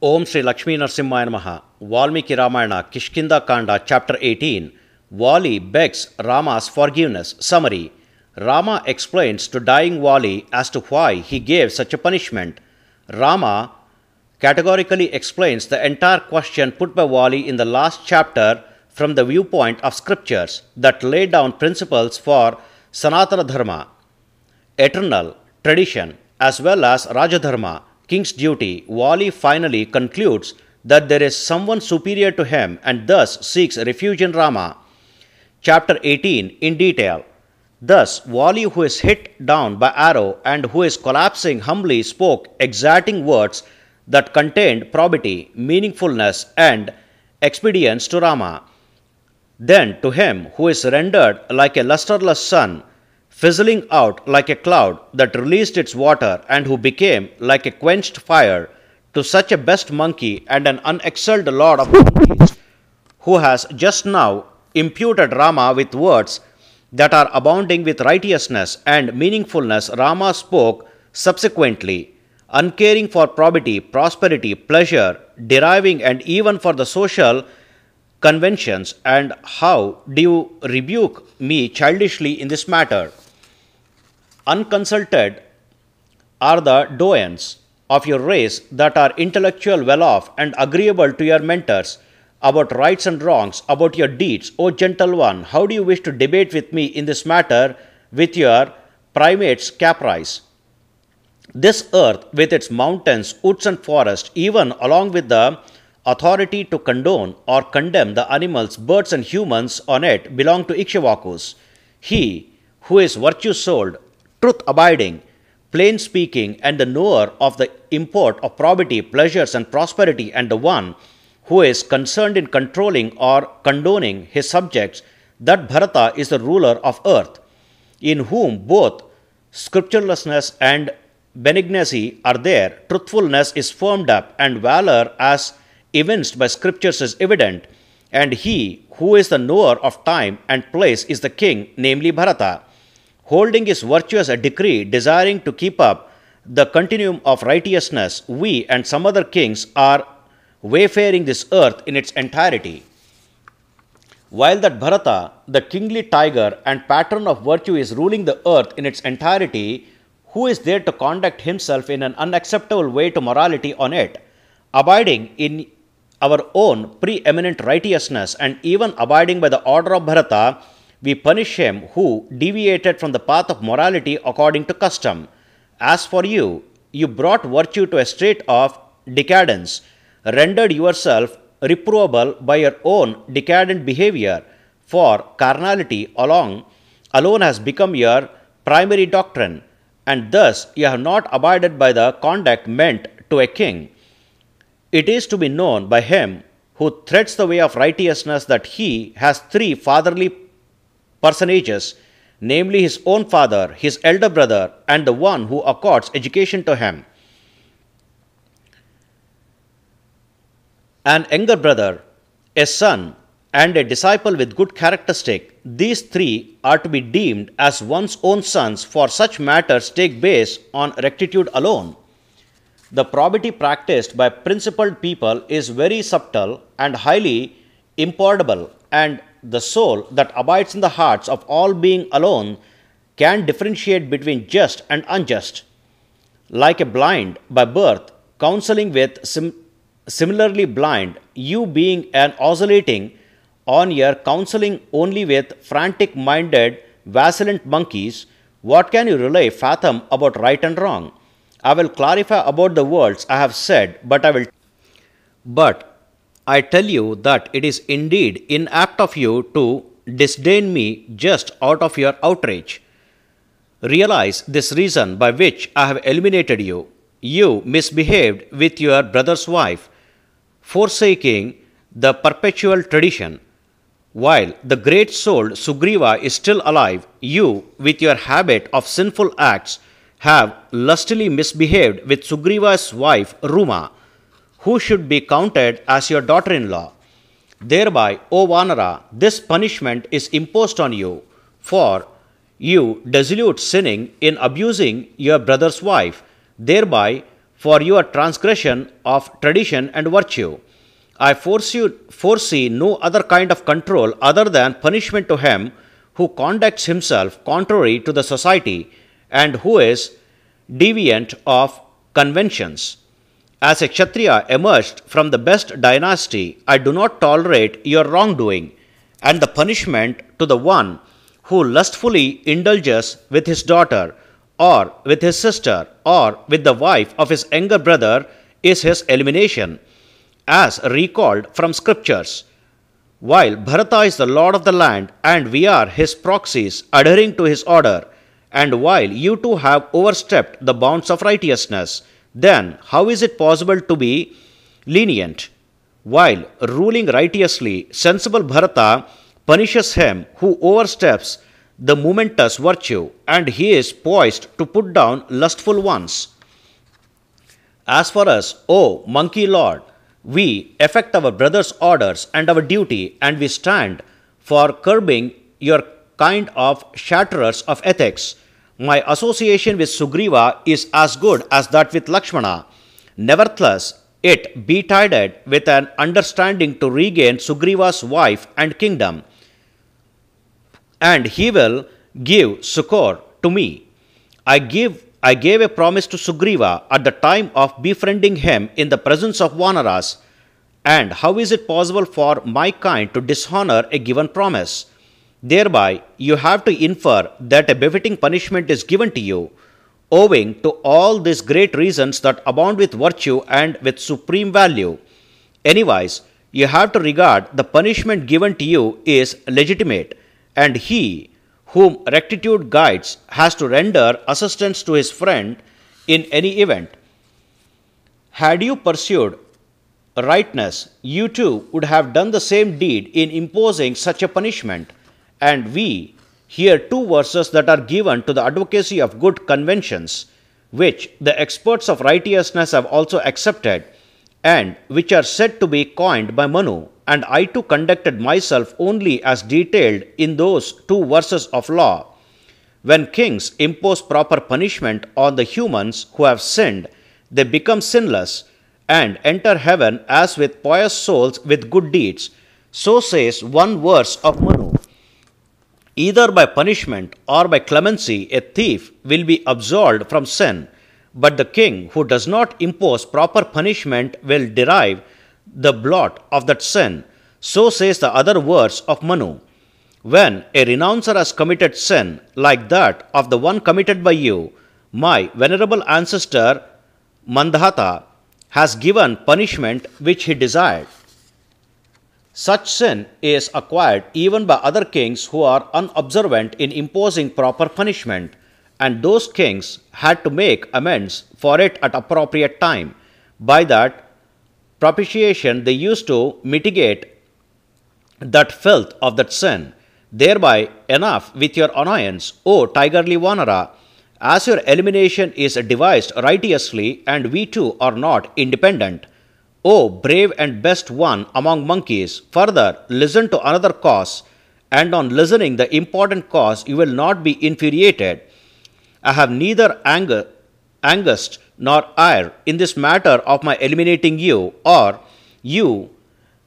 Om Sri Lakshmi Narsimhaya Namaha. Valmiki Ramayana, Kishkinda Kanda, Chapter 18. Vali begs Rama's forgiveness. Summary. Rama explains to dying Vali as to why he gave such a punishment. Rama categorically explains the entire question put by Vali in the last chapter from the viewpoint of scriptures that lay down principles for Sanaatana dharma, eternal tradition, as well as Rajadharma, king's duty. Vali finally concludes that there is someone superior to him and thus seeks refuge in Rama. Chapter 18 in detail. Thus, Vali, who is hit down by arrow and who is collapsing humbly, spoke exciting words that contained probity, meaningfulness, and expedience to Rama. Then to him who is rendered like a lusterless sun, fizzling out like a cloud that released its water, and who became like a quenched fire, to such a best monkey and an unexcelled lord of monkeys, who has just now imputed Rama with words that are abounding with righteousness and meaningfulness, Rama spoke subsequently, uncaring for probity, prosperity, pleasure, deriving, and even for the social conventions. And how do you rebuke me childishly in this matter? Unconsulted are the doyens of your race that are intellectual, well off, and agreeable to your mentors about rights and wrongs, about your deeds. O gentle one, how do you wish to debate with me in this matter with your primate's caprice? This earth, with its mountains, woods, and forests, even along with the authority to condone or condemn the animals, birds, and humans on it, belong to Ikshvakus. He who is virtue-souled, truth-abiding, plain-speaking, and the knower of the import of probity, pleasures, and prosperity, and the one who is concerned in controlling or condoning his subjects, that Bharata is the ruler of earth, in whom both scripturelessness and benignancy are there. Truthfulness is firmed up, and valor, as evinced by scriptures, is evident. And he who is the knower of time and place is the king, namely Bharata, holding his virtue as a decree, desiring to keep up the continuum of righteousness. We and some other kings are wayfaring this earth in its entirety, while that Bharata, the kingly tiger and patron of virtue, is ruling the earth in its entirety. Who is there to conduct himself in an unacceptable way to morality on it, abiding in our own preeminent righteousness, and even abiding by the order of Bharata? We punish him who deviated from the path of morality according to custom. As for you, you brought virtue to a state of decadence, rendered yourself reprovable by your own decadent behavior, for carnality alone has become your primary doctrine, and thus you have not abided by the conduct meant to a king. It is to be known by him who treads the way of righteousness that he has three fatherly personages, namely his own father, his elder brother, and the one who accords education to him, an younger brother, a son, and a disciple with good characteristic. These three are to be deemed as one's own sons, for such matters take base on rectitude alone. The probity practiced by principled people is very subtle and highly impordable, and the soul that abides in the hearts of all being alone can differentiate between just and unjust. Like a blind by birth, counseling with similarly blind, you being an oscillating on your counseling only with frantic-minded, vacillant monkeys, what can you really fathom about right and wrong? I will clarify about the words I have said, but I tell you that it is indeed inapt of you to disdain me just out of your outrage. Realize this reason by which I have eliminated you. You misbehaved with your brother's wife, forsaking the perpetual tradition. While the great souled Sugriva is still alive, you, with your habit of sinful acts, have lustily misbehaved with Sugriva's wife Rama, who should be counted as your daughter-in-law. Thereby, O Vanara, this punishment is imposed on you, for you dissolute sinning in abusing your brother's wife, thereby for your transgression of tradition and virtue. I foresee no other kind of control other than punishment to him who conducts himself contrary to the society and who is deviant of conventions. As a Kshatriya emerged from the best dynasty, I do not tolerate your wrongdoing, and the punishment to the one who lustfully indulges with his daughter, or with his sister, or with the wife of his younger brother is his elimination, as recalled from scriptures. While Bharata is the lord of the land and we are his proxies adhering to his order, and while you two have overstepped the bounds of righteousness, then how is it possible to be lenient? While ruling righteously, sensible Bharata punishes him who oversteps the momentous virtue, and he is poised to put down lustful ones. As for us, O monkey lord, we effect our brother's orders and our duty, and we stand for curbing your kind of shatterers of ethics. My association with Sugriva is as good as that with Lakshmana. Nevertheless, it betided with an understanding to regain Sugriva's wife and kingdom, and he will give succor to me. I gave a promise to Sugriva at the time of befriending him in the presence of Vanaras. And how is it possible for my kind to dishonor a given promise? Thereby, you have to infer that a befitting punishment is given to you, owing to all these great reasons that abound with virtue and with supreme value. Anyways, you have to regard the punishment given to you is legitimate, and he whom rectitude guides has to render assistance to his friend in any event. Had you pursued rightness, you too would have done the same deed in imposing such a punishment. And we hear two verses that are given to the advocacy of good conventions, which the experts of righteousness have also accepted, and which are said to be coined by Manu, and I too conducted myself only as detailed in those two verses of law. When kings impose proper punishment on the humans who have sinned, they become sinless and enter heaven as with pious souls with good deeds. So says one verse of Manu. Either by punishment or by clemency, a thief will be absolved from sin, but the king who does not impose proper punishment will derive the blot of that sin. So says the other verse of Manu. When a renouncer has committed sin like that of the one committed by you, my venerable ancestor Mandhata has given punishment which he desired. Such sin is acquired even by other kings who are unobservant in imposing proper punishment, and those kings had to make amends for it at appropriate time. By that propitiation they used to mitigate that filth of that sin. Thereby enough with your annoyance, O tigerly Vanara, as your elimination is devised righteously, and we too are not independent. O brave and best one among monkeys, further listen to another cause, and on listening the important cause you will not be infuriated. I have neither angst nor ire in this matter of my eliminating you, or you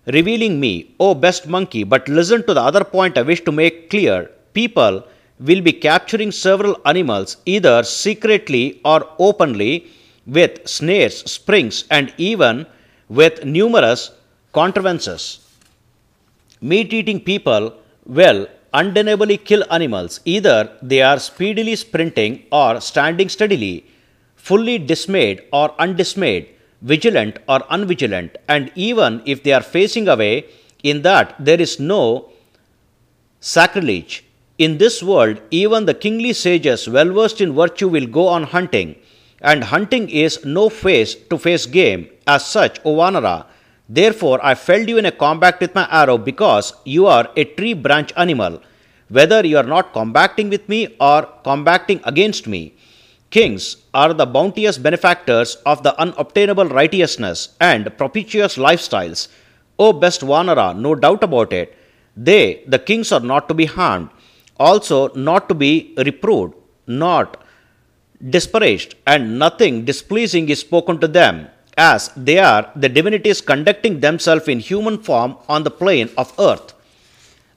revealing me, O best monkey, but listen to the other point I wish to make clear. People will be capturing several animals either secretly or openly with snares, springs, and even with numerous contrivances. Meat-eating people will undeniably kill animals, either they are speedily sprinting or standing steadily, fully dismayed or undismayed, vigilant or unvigilant, and even if they are facing away, in that there is no sacrilege. In this world, even the kingly sages well versed in virtue will go on hunting, and hunting is no face-to-face game as such, O Vanara. Therefore, I felled you in a combat with my arrow because you are a tree branch animal, whether you are not combating with me or combating against me. Kings are the bounteous benefactors of the unobtainable righteousness and propitious lifestyles. O best Vanara, no doubt about it. They, the kings, are not to be harmed, also not to be reproved, not disparaged, and nothing displeasing is spoken to them, as they are the divinities conducting themselves in human form on the plane of earth.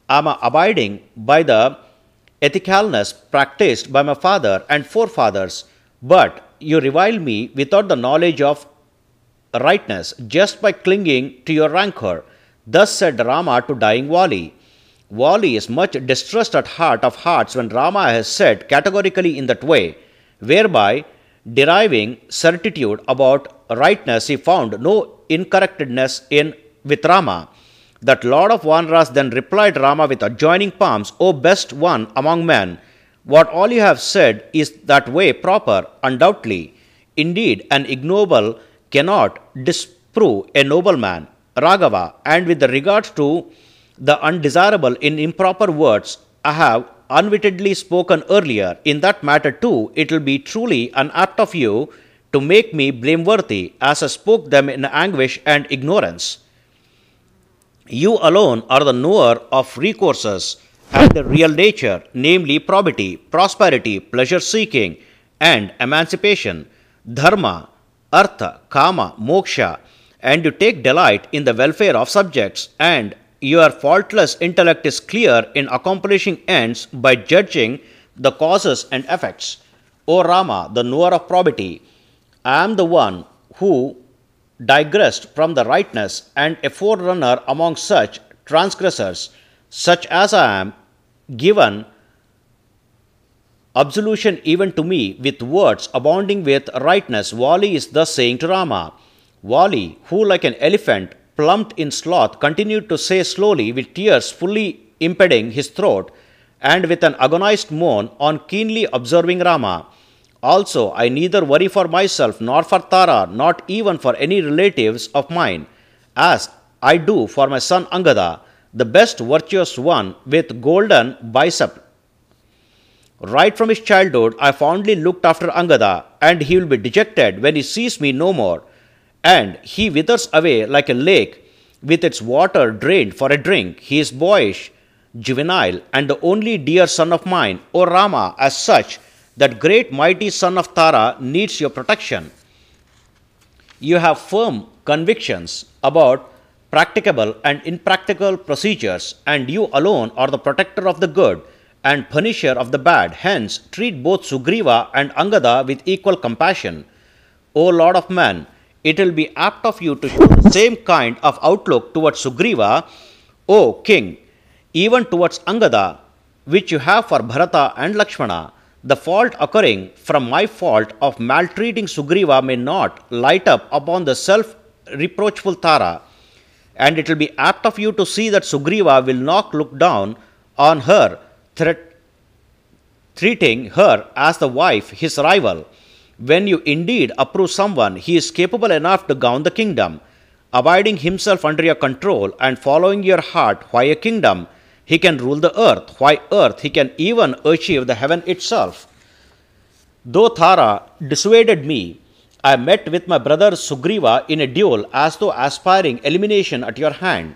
I am abiding by the ethicalness practiced by my father and forefathers, but you revile me without the knowledge of rightness, just by clinging to your rancor. Thus said Rama to dying Vali. Vali is much distressed at heart of hearts when Rama has said categorically in that way, whereby, deriving certitude about rightness, he found no incorrectness in with Rama. That Lord of Vanaras then replied Rama with adjoining palms, O best one among men, what all you have said is that way proper, undoubtedly. Indeed, an ignoble cannot disprove a nobleman, Raghava, and with regards to the undesirable in improper words I have unwittingly spoken earlier, in that matter too it will be truly unapt of you to make me blameworthy, as I spoke them in anguish and ignorance. You alone are the knower of recourses and the real nature, namely probity, prosperity, pleasure-seeking, and emancipation, dharma, artha, kama, moksha, and you take delight in the welfare of subjects, and your faultless intellect is clear in accomplishing ends by judging the causes and effects. O Rama, the knower of probity, I am the one who digressed from the rightness and a forerunner among such transgressors, such as I am, given absolution even to me with words abounding with rightness. Vali is thus saying to Rama. Vali, who like an elephant plumped in sloth, continued to say slowly, with tears fully impeding his throat, and with an agonized moan, on keenly observing Rama. Also, I neither worry for myself nor for Tara, not even for any relatives of mine, as I do for my son Angada, the best virtuous one with golden bicep. Right from his childhood, I fondly looked after Angada, and he will be dejected when he sees me no more, and he withers away like a lake with its water drained for a drink. He is boyish, juvenile, and the only dear son of mine, O Rama, as such, that great mighty son of Tara needs your protection. You have firm convictions about practicable and impracticable procedures, and you alone are the protector of the good and punisher of the bad. Hence, treat both Sugriva and Angada with equal compassion. O Lord of men, it will be apt of you to show the same kind of outlook towards Sugriva, O King, even towards Angada, which you have for Bharata and Lakshmana. The fault occurring from my fault of maltreating Sugriva may not light up upon the self-reproachful Tara, and it will be apt of you to see that Sugriva will not look down on her, treating her as the wife, his rival. When you indeed approve someone, he is capable enough to govern the kingdom, abiding himself under your control and following your heart. Why a kingdom? He can rule the earth. Why earth? He can even achieve the heaven itself. Though Tara dissuaded me, I met with my brother Sugriva in a duel, as though aspiring elimination at your hand.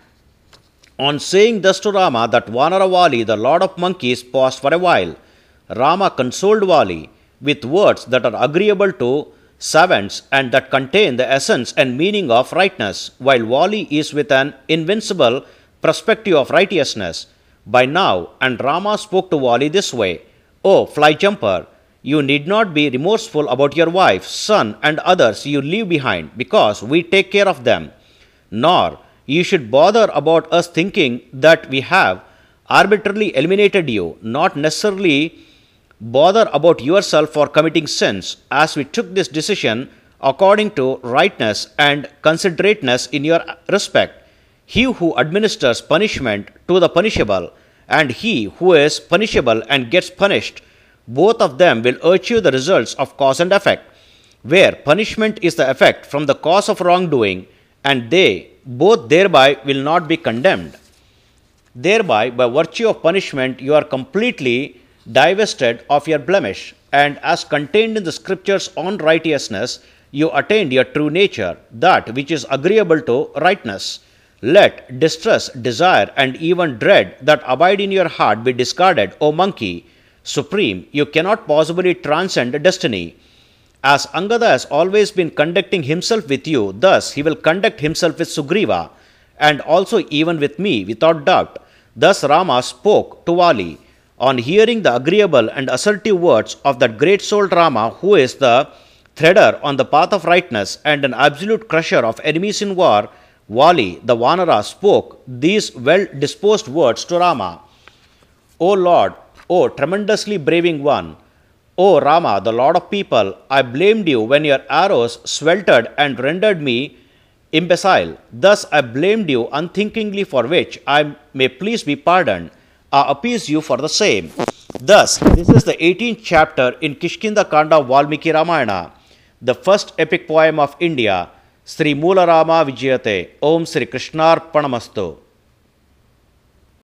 On saying thus to Rama, that Vanara Vali, the lord of monkeys, paused for a while. Rama consoled Vali with words that are agreeable to savants and that contain the essence and meaning of rightness, while Vali is with an invincible perspective of righteousness. By now, and Rama spoke to Vali this way, O fly jumper, you need not be remorseful about your wife, son, and others you leave behind, because we take care of them. Nor you should bother about us thinking that we have arbitrarily eliminated you, not necessarily bother about yourself for committing sins, as we took this decision according to rightness and considerateness in your respect. He who administers punishment to the punishable, and he who is punishable and gets punished, both of them will achieve the results of cause and effect, where punishment is the effect from the cause of wrongdoing, and they both thereby will not be condemned. Thereby, by virtue of punishment, you are completely divested of your blemish, and as contained in the scriptures on righteousness, you attained your true nature, that which is agreeable to rightness. Let distress, desire, and even dread that abide in your heart be discarded, O monkey. supreme, you cannot possibly transcend destiny. As Angada has always been conducting himself with you, thus he will conduct himself with Sugriva, and also even with me, without doubt. Thus Rama spoke to Vali. On hearing the agreeable and assertive words of that great souled Rama, who is the threader on the path of rightness and an absolute crusher of enemies in war, Vali, the Vanara, spoke these well disposed words to Rama. O Lord, O tremendously braving one, O Rama, the Lord of people, I blamed you when your arrows sweltered and rendered me imbecile. Thus I blamed you unthinkingly, for which I may please be pardoned. I appease you for the same. Thus, this is the 18th chapter in Kishkinda Kanda of Valmiki Ramayana, the first epic poem of India. Sri Moola Rama Vijayate. Om Sri Krishnarpanamastu.